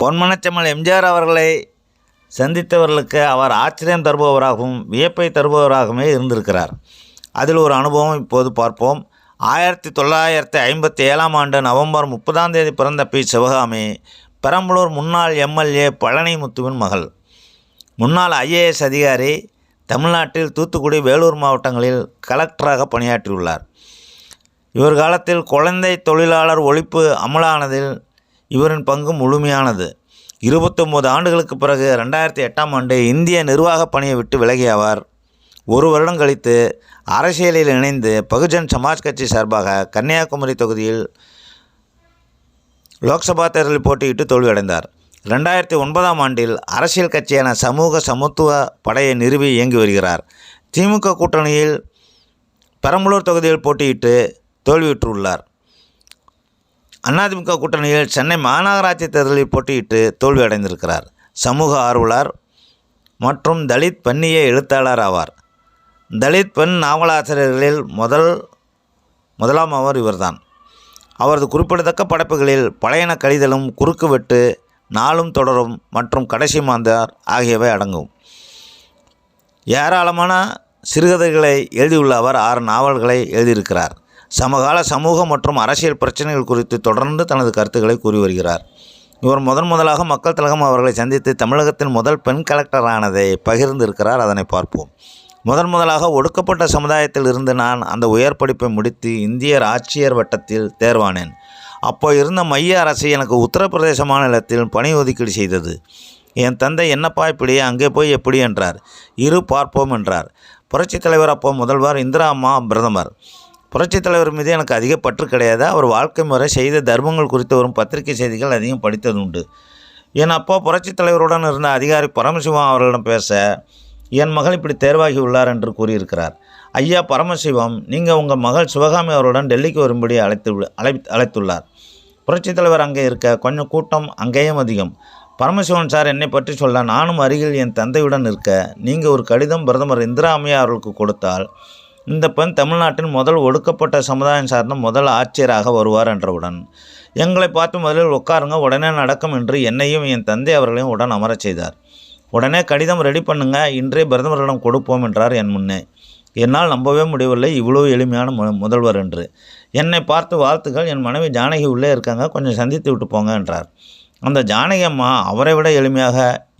பொன்மனச்செம்மல் எம்ஜிஆர் அவர்களை சந்தித்தவர்களுக்கு அவர் ஆச்சரியம் தருபவராகவும் வியப்பை தருபவராகவே இருந்திருக்கிறார். அதில் ஒரு அனுபவம் இப்போது பார்ப்போம். 1957 ஆண்டு நவம்பர் 30 பிறந்த பி. சிவகாமி பெரம்பலூர் முன்னாள் எம்எல்ஏ பழனிமுத்துவின் மகள். முன்னாள் IAS அதிகாரி. தமிழ்நாட்டில் தூத்துக்குடி, வேலூர் மாவட்டங்களில் கலெக்டராக பணியாற்றியுள்ளார். இவர் காலத்தில் குழந்தை தொழிலாளர் ஒழிப்பு அமலானதில் இவரின் பங்கு முழுமையானது. 29 ஆண்டுகளுக்கு பிறகு 2008 ஆண்டு இந்திய நிர்வாக பணியை விட்டு விலகிய அவர் ஒரு வருடம் கழித்து அரசியலில் இணைந்து பகுஜன் சமாஜ் கட்சி சார்பாக கன்னியாகுமரி தொகுதியில் லோக்சபா தேர்தலில் போட்டியிட்டு தோல்வியடைந்தார். 2009 ஆண்டில் அரசியல் கட்சியான சமூக சமத்துவ படையை நிறுவி இயங்கி வருகிறார். திமுக கூட்டணியில் பெரம்பலூர் தொகுதியில் போட்டியிட்டு தோல்வியுற்றுள்ளார். அதிமுக கூட்டணியில் சென்னை மாநகராட்சி தேர்தலில் போட்டியிட்டு தோல்வியடைந்திருக்கிறார். சமூக ஆர்வலர் மற்றும் தலித் பெண்ணிய எழுத்தாளர் ஆவார். தலித் பெண் நாவலாசிரியர்களில் முதலாம் அவர் இவர்தான். அவரது குறிப்பிடத்தக்க படைப்புகளில் பழையன கழிதலும், குறுக்கு வெட்டு, நாளும் தொடரும் மற்றும் கடைசி மாந்தார் ஆகியவை அடங்கும். ஏராளமான சிறுகதைகளை எழுதியுள்ள அவர் 6 நாவல்களை எழுதியிருக்கிறார். சமகால சமூக மற்றும் அரசியல் பிரச்சனைகள் குறித்து தொடர்ந்து தனது கருத்துக்களை கூறி வருகிறார். இவர் முதலாக மக்கள் திலகம் அவர்களை சந்தித்து தமிழகத்தின் முதல் பெண் கலெக்டரானதை பகிர்ந்திருக்கிறார். அதனை பார்ப்போம். முதலாக ஒடுக்கப்பட்ட சமுதாயத்தில் இருந்து நான் அந்த உயர் படிப்பை முடித்து இந்திய ஆட்சியர் வட்டத்தில் தேர்வானேன். அப்போ இருந்த மைய அரசு எனக்கு உத்தரப்பிரதேச மாநிலத்தில் பணி ஒதுக்கீடு செய்தது. என் தந்தை என்னப்பா இப்படி, அங்கே போய் எப்படி என்றார். பார்ப்போம் என்றார். புரட்சித் தலைவர் அப்போ முதல்வர், இந்திரா அம்மா பிரதமர். புரட்சித் தலைவர் மீது எனக்கு அதிக பற்று கிடையாது. அவர் வாழ்க்கை முறை, செய்த தர்மங்கள் குறித்து வரும் பத்திரிகை செய்திகள் அதிகம் படித்தது உண்டு. என் அப்பா புரட்சித் தலைவருடன் இருந்த அதிகாரி பரமசிவம் அவர்களிடம் பேச, என் மகள் இப்படி தேர்வாகி உள்ளார் என்று கூறியிருக்கிறார். ஐயா பரமசிவம், நீங்கள் உங்கள் மகள் சிவகாமி அவருடன் டெல்லிக்கு வரும்படி அழைத்துள்ளார். புரட்சித் தலைவர் அங்கே இருக்க கொஞ்சம் கூட்டம் அங்கேயும் அதிகம். பரமசிவன் சார் என்னை பற்றி சொல்ல, நானும் அருகில் என் தந்தையுடன் இருக்க, நீங்கள் ஒரு கடிதம் பிரதமர் இந்திரா அம்மையா அவர்களுக்கு கொடுத்தால் இந்த பெண் தமிழ்நாட்டின் முதல் ஒடுக்கப்பட்ட சமுதாயம் சார்ந்த முதல் ஆட்சியராக வருவார் என்றவுடன் எங்களை பார்த்து முதலில் உட்காருங்க, உடனே நடக்கும் என்று என்னையும் என் தந்தை அவர்களையும் உடன் அமரச் செய்தார். உடனே கடிதம் ரெடி பண்ணுங்க, இன்றே பிரதமரிடம் கொடுப்போம் என்றார் என் முன்னே. என்னால் நம்பவே முடியவில்லை இவ்வளோ எளிமையான முதல்வர் என்று. என்னை பார்த்து வாழ்த்துக்கள், என் மனைவி ஜானகி உள்ளே இருக்காங்க, கொஞ்சம் சந்தித்து விட்டு போங்க என்றார். அந்த ஜானகி அம்மா அவரை விட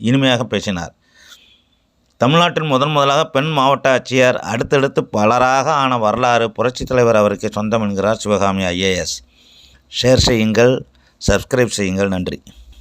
இனிமையாக பேசினார். தமிழ்நாட்டில் முதலாக பெண் மாவட்ட ஆட்சியர், அடுத்தடுத்து பலராக ஆன வரலாறு புரட்சித் தலைவர் அவருக்கு சொந்தம் என்கிறார் சிவகாமி IAS. ஷேர் செய்யுங்கள், சப்ஸ்கிரைப் செய்யுங்கள். நன்றி.